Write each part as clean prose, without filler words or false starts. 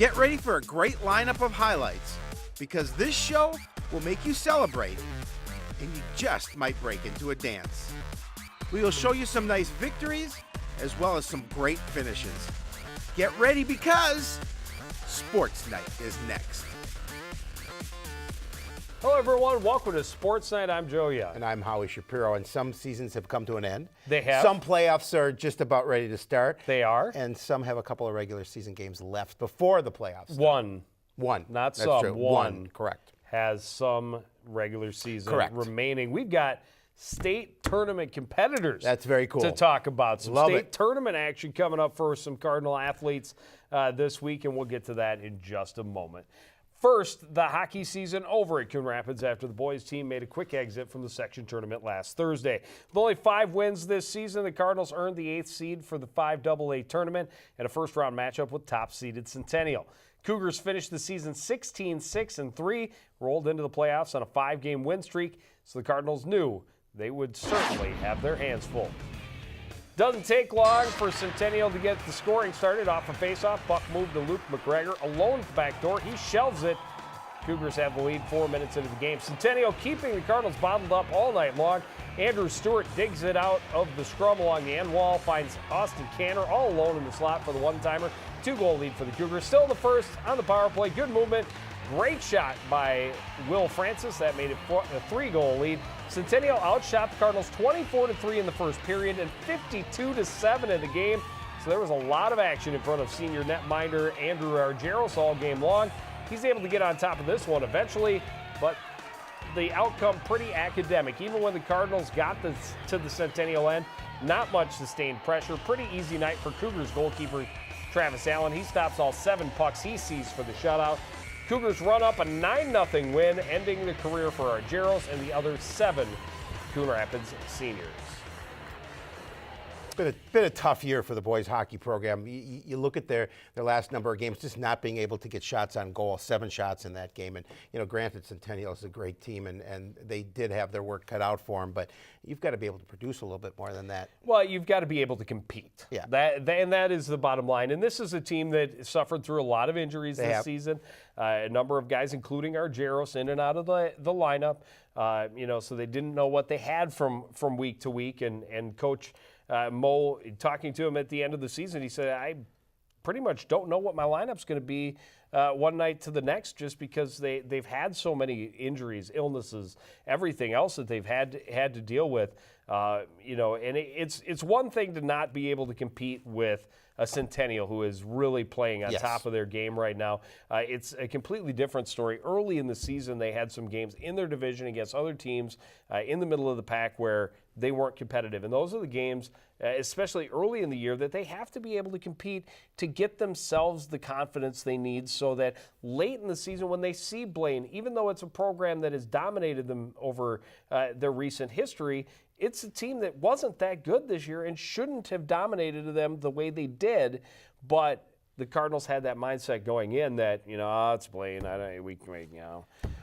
Get ready for a great lineup of highlights because this show will make you celebrate and you just might break into a dance. We will show you some nice victories as well as some great finishes. Get ready because Sportsnight is next. Hello everyone, welcome to Sportsnight. I'm Joe Young. And I'm Howie Shapiro, and some seasons have come to an end. They have. Some playoffs are just about ready to start. They are. And some have a couple of regular season games left before the playoffs start. One. Not That's some. true. One. Correct. Has some regular season Correct. remaining. We've got state tournament competitors. That's very cool. To talk about. Some Love state it. tournament action coming up for some Cardinal athletes this week, and we'll get to that in just a moment. First, the hockey season over at Coon Rapids after the boys team made a quick exit from the section tournament last Thursday. With only 5 wins this season, the Cardinals earned the 8th seed for the 5AA tournament and a first-round matchup with top-seeded Centennial. Cougars finished the season 16-6-3, rolled into the playoffs on a 5-game win streak, so the Cardinals knew they would certainly have their hands full. Doesn't take long for Centennial to get the scoring started off a faceoff. Buck moved to Luke McGregor alone at the back door. He shelves it. Cougars have the lead 4 minutes into the game. Centennial keeping the Cardinals bottled up all night long. Andrew Stewart digs it out of the scrum along the end wall, finds Austin Canner all alone in the slot for the one-timer. 2-goal lead for the Cougars. Still the first on the power play. Good movement. Great shot by Will Francis. That made it a 3-goal lead. Centennial outshot the Cardinals 24-3 in the first period and 52-7 in the game. So there was a lot of action in front of senior netminder Andrew Argyros all game long. He's able to get on top of this one eventually, but the outcome pretty academic. Even when the Cardinals got to the Centennial end, not much sustained pressure. Pretty easy night for Cougars goalkeeper Travis Allen. He stops all 7 pucks he sees for the shutout. Cougars run up a 9-0 win, ending the career for Argyros and the other 7 Coon Rapids seniors. It's been a tough year for the boys hockey program. You look at their last number of games, just not being able to get shots on goal, 7 shots in that game. And, granted, Centennial is a great team, and they did have their work cut out for them, but you've got to be able to produce a little bit more than that. Well, you've got to be able to compete. Yeah. And that is the bottom line. And this is a team that suffered through a lot of injuries this season. A number of guys, including Argyros, in and out of the lineup. So they didn't know what they had from week to week. And Coach Mo, talking to him at the end of the season, he said, I pretty much don't know what my lineup's going to be one night to the next, just because they've had so many injuries, illnesses, everything else that they've had to deal with. And it's one thing to not be able to compete with a Centennial who is really playing on top of their game right now. It's a completely different story. Early in the season, they had some games in their division against other teams in the middle of the pack where they weren't competitive. And those are the games, especially early in the year, that they have to be able to compete to get themselves the confidence they need so that late in the season when they see Blaine, even though it's a program that has dominated them over their recent history, it's a team that wasn't that good this year and shouldn't have dominated them the way they did. But the Cardinals had that mindset going in that, it's Blaine.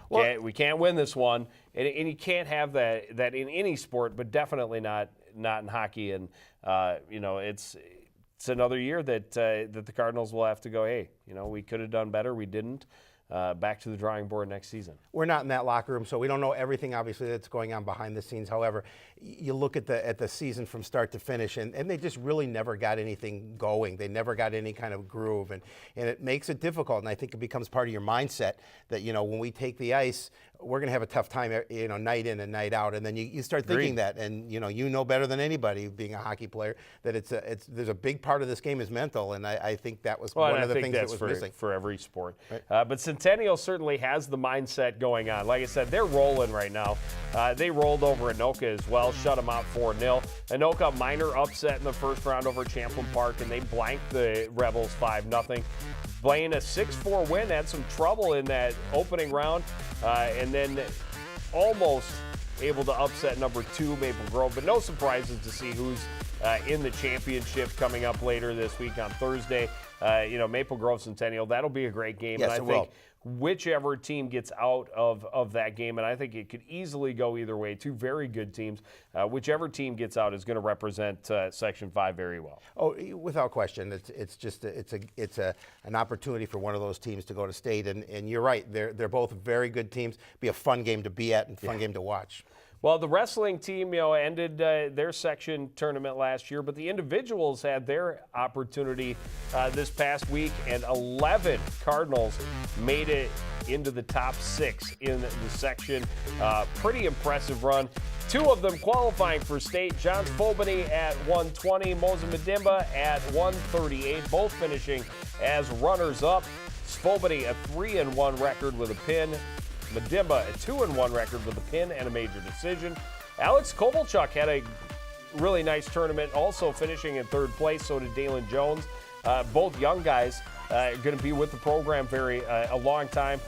We can't win this one. And you can't have that in any sport, but definitely not in hockey. And, it's another year that the Cardinals will have to go, hey, we could have done better. We didn't. Back to the drawing board next season. We're not in that locker room, so we don't know everything, obviously, that's going on behind the scenes. However, you look at the season from start to finish, and they just really never got anything going. They never got any kind of groove, and it makes it difficult. And I think it becomes part of your mindset that, when we take the ice, we're going to have a tough time, night in and night out. And then you start thinking that, and you know better than anybody, being a hockey player, that there's a big part of this game is mental, and I think that was one of the things that was missing for every sport. Right. But Centennial certainly has the mindset going on. Like I said, they're rolling right now. They rolled over Anoka as well, shut them out 4-0. Anoka, minor upset in the first round over Champlain Park, and they blanked the Rebels 5-0. Blaine, a 6-4 win, had some trouble in that opening round, and then almost able to upset number 2, Maple Grove. But no surprises to see who's in the championship coming up later this week on Thursday. Maple Grove Centennial. That'll be a great game. Yes, and I it think will. whichever team gets out of that game, and I think it could easily go either way, two very good teams, whichever team gets out is going to represent Section 5 very well. Oh, without question, it's an opportunity for one of those teams to go to state, and you're right, they're both very good teams. Be a fun game to be at and fun game to watch. Well, the wrestling team, ended their section tournament last year, but the individuals had their opportunity this past week, and 11 Cardinals made it into the top 6 in the section. Pretty impressive run. 2 of them qualifying for state. John Spobany at 120, Moses Medimba at 138, both finishing as runners-up. Spobany a 3-1 record with a pin. Medimba a 2-1 record with a pin and a major decision. Alex Kovalchuk had a really nice tournament, also finishing in 3rd place. So did Dalen Jones. Both young guys going to be with the program a long time.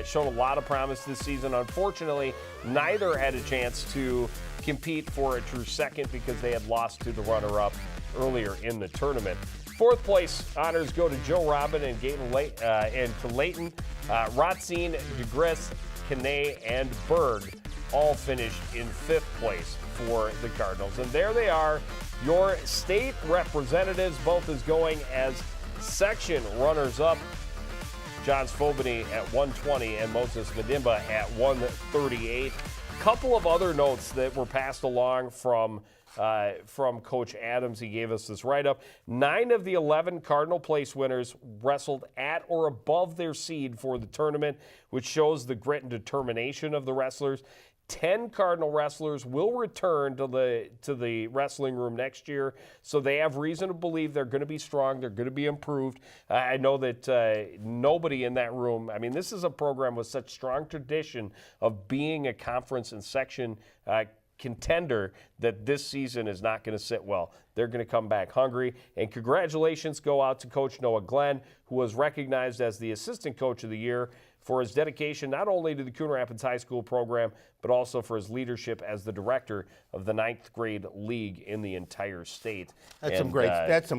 Showed a lot of promise this season. Unfortunately, neither had a chance to compete for a true second because they had lost to the runner-up earlier in the tournament. 4th place honors go to Joe Robin and to Layton. Rotzine, DeGris, Canay, and Berg all finished in 5th place for the Cardinals. And there they are, your state representatives, both as going as section runners-up. John Spobany at 120 and Moses Medimba at 138. Couple of other notes that were passed along from Coach Adams. He gave us this write-up. 9 of the 11 Cardinal place winners wrestled at or above their seed for the tournament, which shows the grit and determination of the wrestlers. 10 Cardinal wrestlers will return to the wrestling room next year, so they have reason to believe they're going to be strong, they're going to be improved. I know that nobody in that room, this is a program with such strong tradition of being a conference and section contender that this season is not going to sit well. They're going to come back hungry. And congratulations go out to Coach Noah Glenn, who was recognized as the Assistant Coach of the Year for his dedication not only to the Coon Rapids High School program, but also for his leadership as the director of the 9th grade league in the entire state. That's some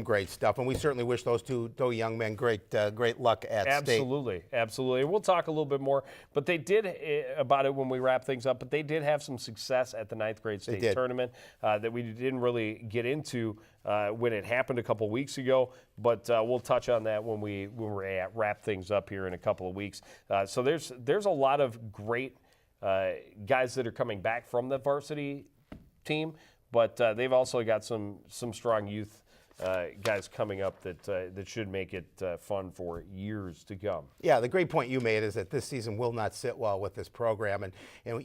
great stuff, and we certainly wish those two young men great luck at state. Absolutely. And we'll talk a little bit more, but they did about it when we wrap things up. But they did have some success at the 9th grade state tournament that we didn't really get into when it happened a couple weeks ago. But we'll touch on that when we wrap things up here in a couple of weeks. So there's a lot of great guys that are coming back from the varsity team, but they've also got some strong youth guys coming up that should make it fun for years to come. Yeah, the great point you made is that this season will not sit well with this program, and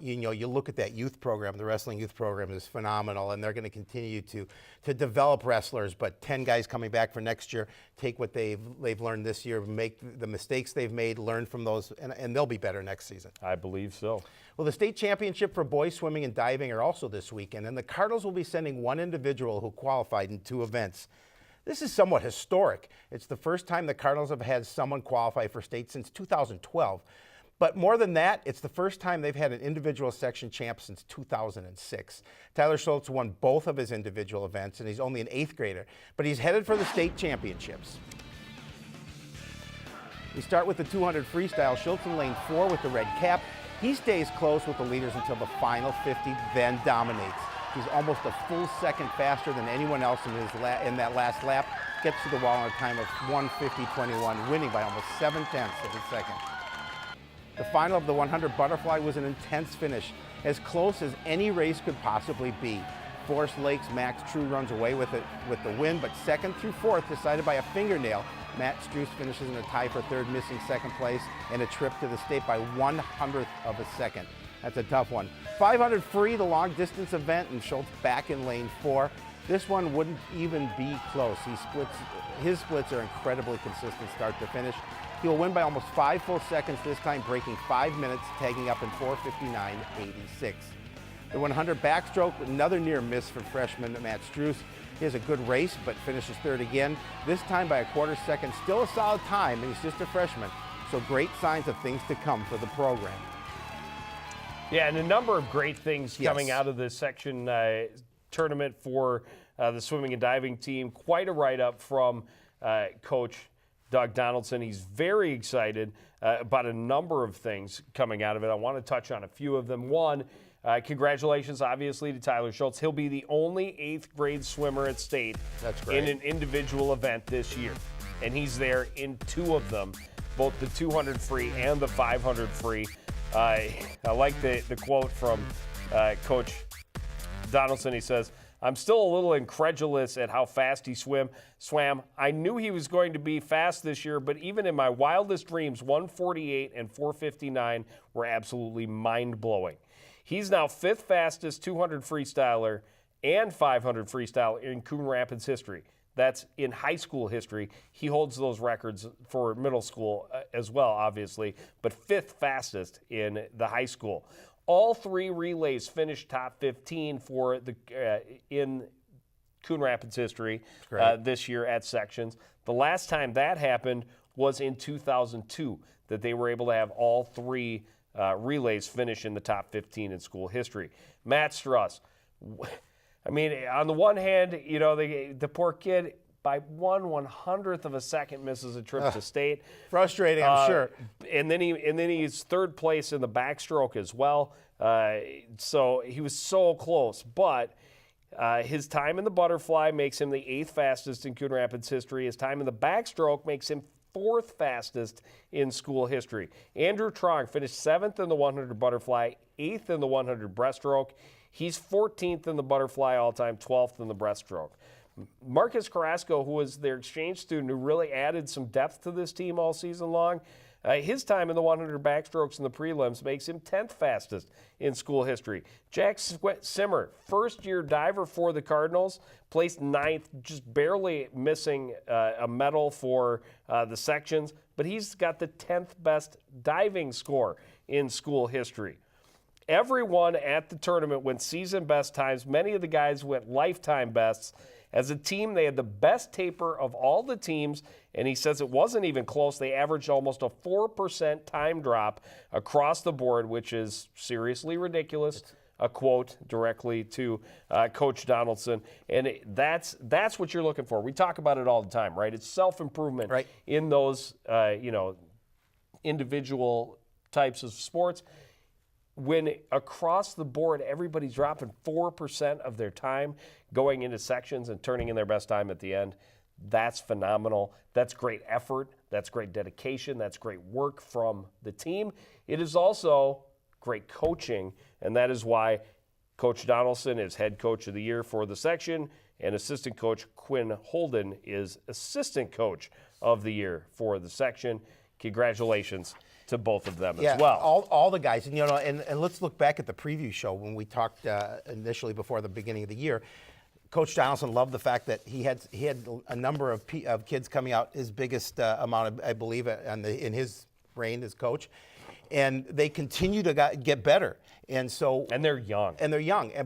you look at that youth program, the wrestling youth program is phenomenal, and they're going to continue to develop wrestlers. But 10 guys coming back for next year, take what they've learned this year, make the mistakes they've made, learn from those, and they'll be better next season. I believe so. Well, the state championship for boys swimming and diving are also this weekend, and the Cardinals will be sending one individual who qualified in 2 events. This is somewhat historic. It's the first time the Cardinals have had someone qualify for state since 2012. But more than that, it's the first time they've had an individual section champ since 2006. Tyler Schultz won both of his individual events, and he's only an 8th grader. But he's headed for the state championships. We start with the 200 freestyle. Schultz in lane 4 with the red cap. He stays close with the leaders until the final 50, then dominates. He's almost a full second faster than anyone else in that last lap. Gets to the wall in a time of 1:50.21, winning by almost 7/10 of a second. The final of the 100 butterfly was an intense finish, as close as any race could possibly be. Forest Lake's Max True runs away with the win, but 2nd through 4th decided by a fingernail. Matt Struess finishes in a tie for 3rd, missing 2nd place, and a trip to the state by 1/100th of a second. That's a tough one. 500 free, the long distance event, and Schultz back in lane 4. This one wouldn't even be close. His splits are incredibly consistent start to finish. He will win by almost 5 full seconds this time, breaking 5 minutes, tagging up in 4:59.86. The 100 backstroke, another near miss for freshman Matt Struess. He has a good race, but finishes 3rd again, this time by a 1/4 second. Still a solid time, and he's just a freshman. So great signs of things to come for the program. Yeah, and a number of great things coming out of this section tournament for the swimming and diving team. Quite a write-up from Coach Doug Donaldson. He's very excited about a number of things coming out of it. I want to touch on a few of them. One, congratulations, obviously, to Tyler Schultz. He'll be the only 8th grade swimmer at state in an individual event this year. And he's there in 2 of them, both the 200 free and the 500 free. I like the quote from Coach Donaldson. He says, "I'm still a little incredulous at how fast he swam. I knew he was going to be fast this year, but even in my wildest dreams, 148 and 459 were absolutely mind-blowing. He's now 5th fastest 200 freestyler and 500 freestyle in Coon Rapids history. That's in high school history. He holds those records for middle school as well, obviously, but 5th fastest in the high school. All 3 relays finished top 15 for the in Coon Rapids history this year at sections. The last time that happened was in 2002, that they were able to have all 3 relays finish in the top 15 in school history. Matt Struss, I mean, on the one hand, you know, the poor kid by 1/100th of a second misses a trip to state. Frustrating, I'm sure. And then he's 3rd place in the backstroke as well. So he was so close, but his time in the butterfly makes him the 8th fastest in Coon Rapids history. His time in the backstroke makes him 4th fastest in school history. Andrew Trong finished 7th in the 100 butterfly, 8th in the 100 breaststroke. He's 14th in the butterfly all-time, 12th in the breaststroke. Marcus Carrasco, who was their exchange student who really added some depth to this team all season long, his time in the 100 backstrokes in the prelims makes him 10th fastest in school history. Jack Simmer, first-year diver for the Cardinals, placed 9th, just barely missing a medal for the sections, but he's got the 10th best diving score in school history. Everyone at the tournament went season best times. Many of the guys went lifetime bests. As a team, they had the best taper of all the teams, and he says it wasn't even close. They averaged almost a 4% time drop across the board, which is seriously ridiculous. A quote directly to Coach Donaldson. And that's what you're looking for. We talk about it all the time, right? It's self-improvement in those individual types of sports. When across the board everybody's dropping 4% of their time going into sections and turning in their best time at the end, that's phenomenal. That's great effort. That's great dedication. That's great work from the team. It is also great coaching, and that is why Coach Donaldson is head coach of the year for the section, and assistant coach Quinn Holden is assistant coach of the year for the section. Congratulations to both of them as well. All the guys. And, and let's look back at the preview show when we talked initially before the beginning of the year. Coach Donaldson loved the fact that he had a number of kids coming out, his biggest amount, I believe, in his reign as coach. And they continue to get better. And they're young.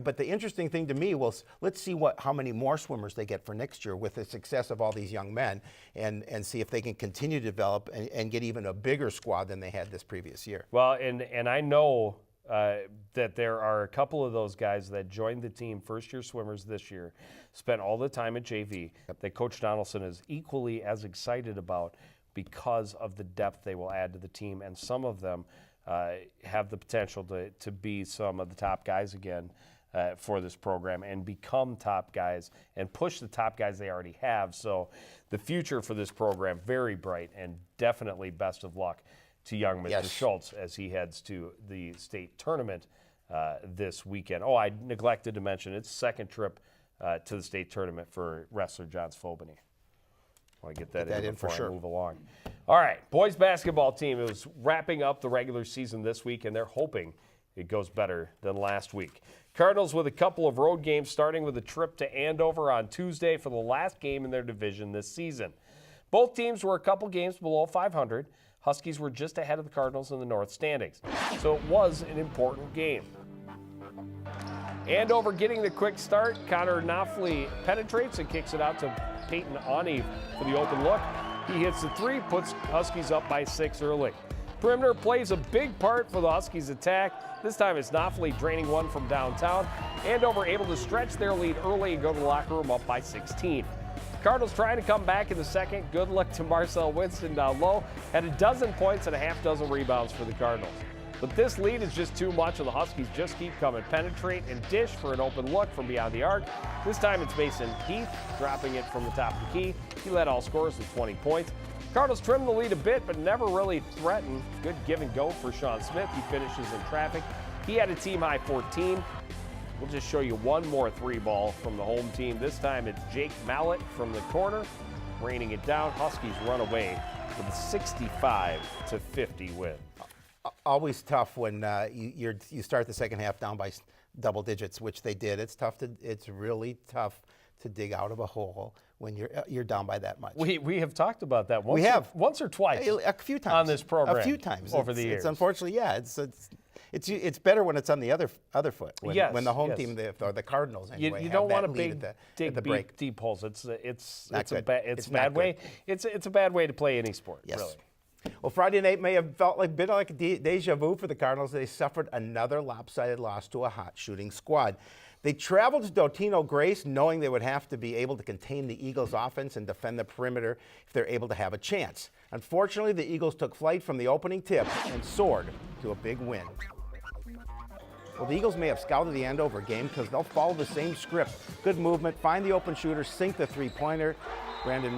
But the interesting thing to me was, let's see how many more swimmers they get for next year with the success of all these young men, and see if they can continue to develop and get even a bigger squad than they had this previous year. Well, and I know that there are a couple of those guys that joined the team, first-year swimmers this year, spent all the time at JV, that Coach Donaldson is equally as excited about because of the depth they will add to the team, and some of them have the potential to be some of the top guys again for this program and become top guys and push the top guys they already have. So the future for this program, very bright, and definitely best of luck to young Mr. Schultz as he heads to the state tournament this weekend. Oh, I neglected to mention it's second trip to the state tournament for wrestler John Svobany. I want to get that in before I move along. All right, boys basketball team is wrapping up the regular season this week, and they're hoping it goes better than last week. Cardinals with a couple of road games, starting with a trip to Andover on Tuesday for the last game in their division this season. Both teams were a couple games below 500. Huskies were just ahead of the Cardinals in the North standings, so it was an important game. Andover getting the quick start. Connor Knopfle penetrates and kicks it out to Peyton Aniv for the open look. He hits the 3, puts Huskies up by 6 early. Perimeter plays a big part for the Huskies' attack. This time it's Knopfle draining one from downtown. Andover able to stretch their lead early and go to the locker room up by 16. Cardinals trying to come back in the second. Good luck to Marcel Winston down low. Had a dozen points and a half dozen rebounds for the Cardinals. But this lead is just too much, and the Huskies just keep coming. Penetrate and dish for an open look from beyond the arc. This time it's Mason Heath dropping it from the top of the key. He led all scorers with 20 points. Cardinals trimmed the lead a bit, but never really threatened. Good give and go for Sean Smith. He finishes in traffic. He had a team-high 14. We'll just show you one more three ball from the home team. This time it's Jake Mallett from the corner, raining it down. Huskies run away with a 65-50 win. Always tough when you start the second half down by double digits, which they did. It's really tough to dig out of a hole when you're down by that much. We have talked about that once. We have once or twice. A few times on this program. A few times over the years. It's unfortunately, yeah. It's better when it's on the other foot. When the home team or the Cardinals anyway. You don't want to dig deep holes. It's a bad way. It's a bad way to play any sport. Yes. Really. Well, Friday night may have felt like a bit like a deja vu for the Cardinals. They suffered another lopsided loss to a hot shooting squad. They traveled to Dotino Grace knowing they would have to be able to contain the Eagles' offense and defend the perimeter if they're able to have a chance. Unfortunately, the Eagles took flight from the opening tip and soared to a big win. Well, the Eagles may have scouted the Andover game because they'll follow the same script. Good movement, find the open shooter, sink the three-pointer. Braden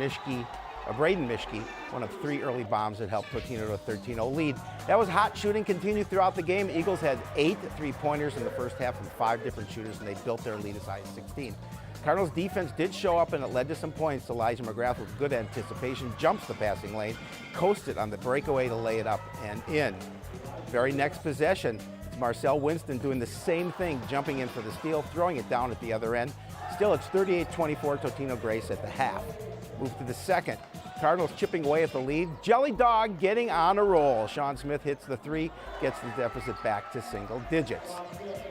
Mischke, one of three early bombs that helped Totino to a 13-0 lead. That was hot shooting, continued throughout the game. Eagles had 8 three-pointers in the first half from 5 different shooters, and they built their lead as high as 16. Cardinals defense did show up, and it led to some points. Elijah McGrath with good anticipation jumps the passing lane, coasted on the breakaway to lay it up and in. Very next possession, it's Marcel Winston doing the same thing, jumping in for the steal, throwing it down at the other end. Still, it's 38-24 Totino Grace at the half. Move to the second. Cardinals chipping away at the lead. Jelly Dog getting on a roll. Sean Smith hits the three, gets the deficit back to single digits.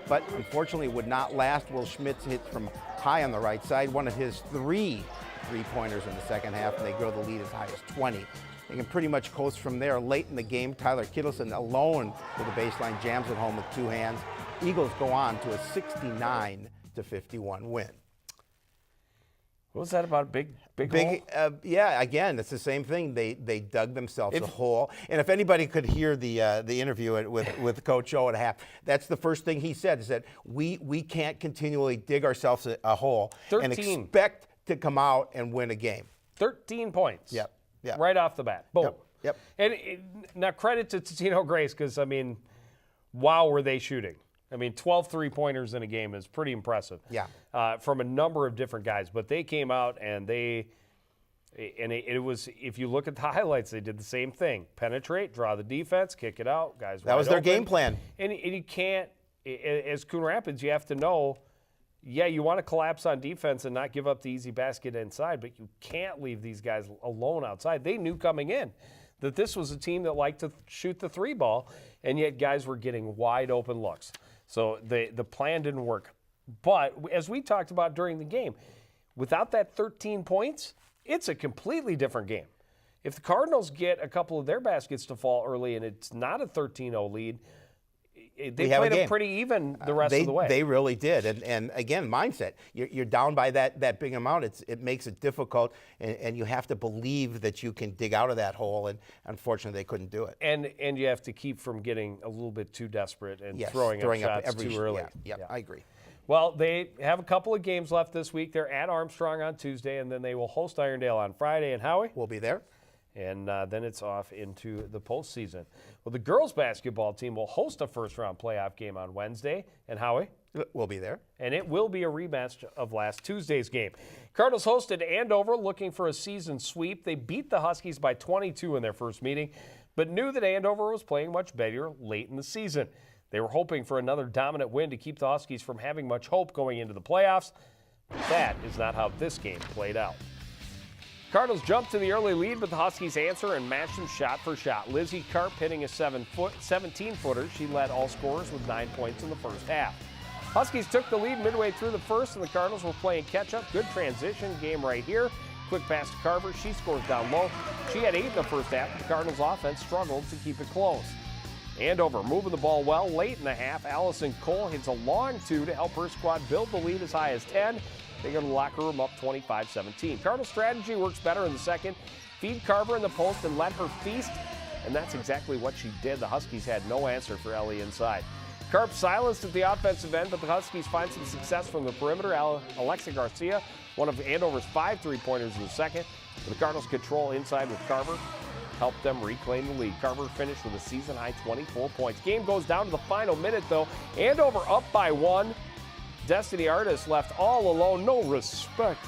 But unfortunately would not last. Will Schmitz hits from high on the right side, one of his 3 three-pointers in the second half, and they grow the lead as high as 20. They can pretty much coast from there. Late in the game, Tyler Kittleson alone with the baseline jams it home with 2 hands. Eagles go on to a 69-51 win. What was that about? Big hole? Yeah, again, it's the same thing. They dug themselves a hole. And if anybody could hear the interview with Coach O at half, that's the first thing he said, is that we can't continually dig ourselves a hole 13. and expect to come out and win a game. 13 points. Yep. Right off the bat. Boom. Yep. And now credit to Totino Grace, because, wow, were they shooting. 12 three-pointers in a game is pretty impressive. Yeah. From a number of different guys. But they came out and it was, if you look at the highlights, they did the same thing. Penetrate, draw the defense, kick it out. Guys, that was their game plan. And you can't, as Coon Rapids, you have to know, you want to collapse on defense and not give up the easy basket inside, but you can't leave these guys alone outside. They knew coming in that this was a team that liked to shoot the 3 ball, and yet guys were getting wide open looks. So the plan didn't work. But as we talked about during the game, without that 13 points, it's a completely different game. If the Cardinals get a couple of their baskets to fall early and it's not a 13-0 lead, they played it pretty even the rest of the way. They really did. And again, mindset. You're down by that big amount. It makes it difficult, and you have to believe that you can dig out of that hole, and unfortunately they couldn't do it. And you have to keep from getting a little bit too desperate and throwing up shots too early. Yeah, I agree. Well, they have a couple of games left this week. They're at Armstrong on Tuesday, and then they will host Irondale on Friday. And Howie? We'll be there. And then it's off into the postseason. Well, the girls basketball team will host a first-round playoff game on Wednesday. And Howie? We'll be there. And it will be a rematch of last Tuesday's game. Cardinals hosted Andover looking for a season sweep. They beat the Huskies by 22 in their first meeting, but knew that Andover was playing much better late in the season. They were hoping for another dominant win to keep the Huskies from having much hope going into the playoffs. But that is not how this game played out. Cardinals jumped to the early lead, but the Huskies answer and matched them shot for shot. Lizzie Karp hitting a 17-footer. She led all scorers with 9 points in the first half. Huskies took the lead midway through the first, and the Cardinals were playing catch-up. Good transition game right here. Quick pass to Carver. She scores down low. She had 8 in the first half, but the Cardinals offense struggled to keep it close. Andover moving the ball well late in the half. Allison Cole hits a long 2 to help her squad build the lead as high as 10. They go to the locker room up 25-17. Cardinal strategy works better in the second. Feed Carver in the post and let her feast, and that's exactly what she did. The Huskies had no answer for Ellie inside. Carp silenced at the offensive end, but the Huskies find some success from the perimeter. Alexa Garcia, one of Andover's 5 3-pointers in the second. The Cardinals control inside with Carver, helped them reclaim the lead. Carver finished with a season-high 24 points. Game goes down to the final minute, though. Andover up by 1. Destiny Artis left all alone, no respect.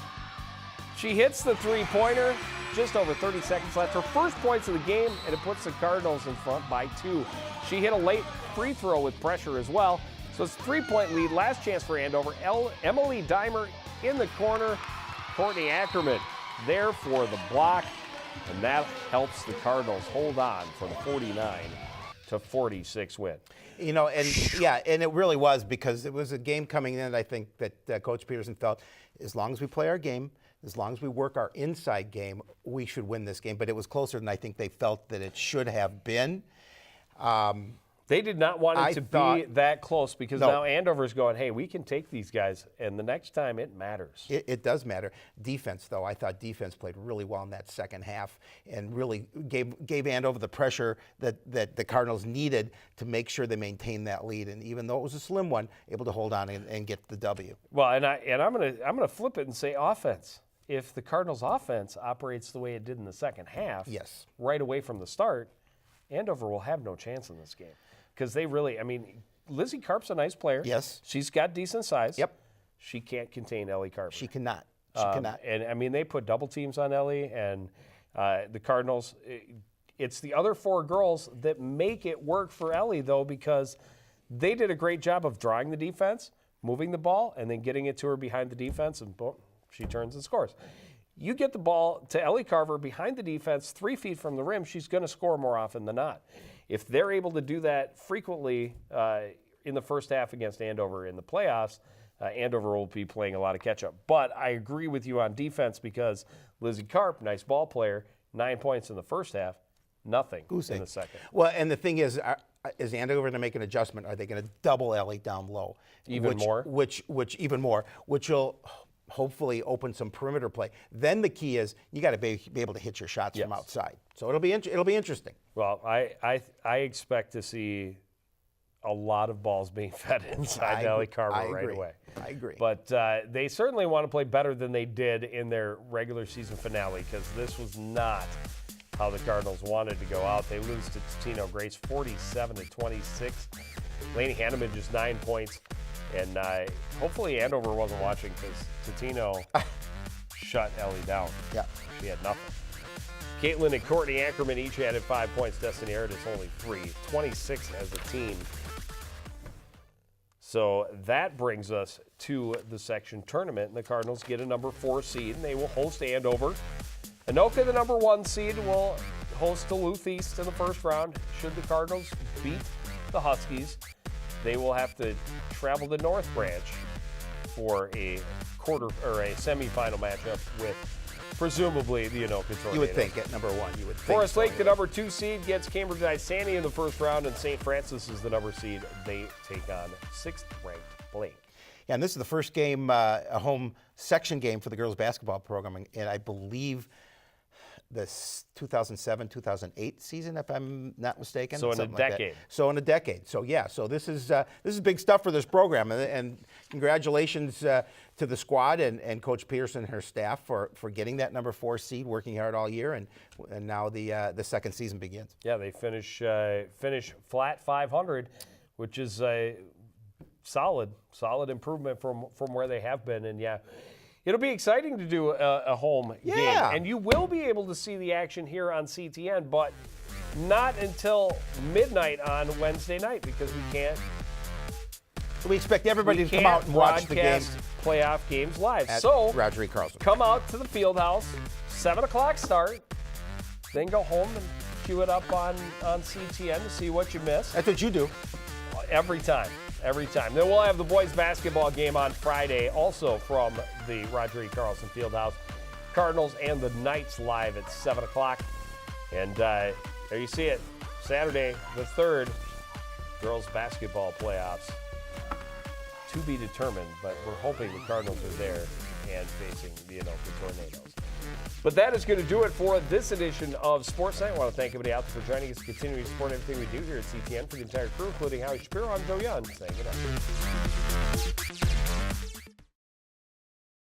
She hits the three-pointer, just over 30 seconds left. Her first points of the game, and it puts the Cardinals in front by 2. She hit a late free throw with pressure as well. So it's a 3-point lead. Last chance for Andover. Emily Dimer in the corner. Courtney Ackerman there for the block. And that helps the Cardinals hold on for the 49-46 win. You know, and yeah, and it really was, because it was a game coming in, I think, that Coach Peterson felt, as long as we play our game, as long as we work our inside game, we should win this game. But it was closer than I think they felt that it should have been. They did not want it to be that close, because No. now Andover's going, hey, we can take these guys, and the next time it matters. It does matter. Defense, though, I thought defense played really well in that second half and really gave Andover the pressure that the Cardinals needed to make sure they maintained that lead. And even though it was a slim one, able to hold on and get the W. Well, and I'm gonna flip it and say offense. If the Cardinals' offense operates the way it did in the second half, Yes. right away from the start, Andover will have no chance in this game. Because they really, Lizzie Karp's a nice player. Yes. She's got decent size. Yep. She can't contain Ellie Carver. She cannot. She cannot. And, they put double teams on Ellie, and the Cardinals, it's the other 4 girls that make it work for Ellie, though, because they did a great job of drawing the defense, moving the ball, and then getting it to her behind the defense, and boom, she turns and scores. You get the ball to Ellie Carver behind the defense, 3 feet from the rim, she's going to score more often than not. If they're able to do that frequently in the first half against Andover in the playoffs, Andover will be playing a lot of catch-up. But I agree with you on defense, because Lizzie Karp, nice ball player, 9 points in the first half, nothing in the second. Well, and the thing is Andover going to make an adjustment? Are they going to double Ellie down low? Even more? Which will hopefully open some perimeter play. Then the key is you got to be able to hit your shots from outside. So it'll be interesting. Well, I expect to see a lot of balls being fed inside Ellie Carver right away. I agree. But they certainly want to play better than they did in their regular season finale, because this was not how the Cardinals wanted to go out. They lose to Totino Grace 47-26. Lainey Hanneman just 9 points. And hopefully Andover wasn't watching, because Totino shut Ellie down. Yeah. She had nothing. Caitlin and Courtney Ackerman each added 5 points. Destiny Artis only 3. 26 as a team. So that brings us to the section tournament. And the Cardinals get a number 4 seed, and they will host Andover. Anoka, the number 1 seed, will host Duluth East in the first round. Should the Cardinals beat the Huskies, they will have to travel to North Branch for a quarter or a semifinal matchup with presumably the Anoka Tornadoes. You would think at number 1, you would think. Forest Lake, the number 2 seed, gets Cambridge Isani in the first round, and St. Francis is the number seed. They take on 6th-ranked Blake. Yeah, and this is the first game, a home section game for the girls basketball program, and I believe the 2007-2008 season, if I'm not mistaken. So in a decade. So in a decade. So yeah. So this is big stuff for this program, and congratulations to the squad and Coach Peterson and her staff for getting that number 4 seed, working hard all year, and now the second season begins. Yeah, they finish flat 500, which is a solid improvement from where they have been, and yeah. It'll be exciting to do a home game. And you will be able to see the action here on CTN, but not until midnight on Wednesday night, because we can't. We expect everybody to come out and watch the game. Playoff games live. So Roger E. Carlson. Come out to the field house, 7 o'clock start, then go home and queue it up on CTN to see what you missed. That's what you do. Every time. Then we'll have the boys basketball game on Friday, also from the Roger E. Carlson Fieldhouse. Cardinals and the Knights live at 7 o'clock. And there you see it. Saturday, the 3rd, girls basketball playoffs. To be determined, but we're hoping the Cardinals are there and facing, the tornadoes. But that is going to do it for this edition of Sportsnight. I want to thank everybody out there for joining us, continuing to support everything we do here at CTN. For the entire crew, including Howie Shapiro, I'm Joe Young, saying good night.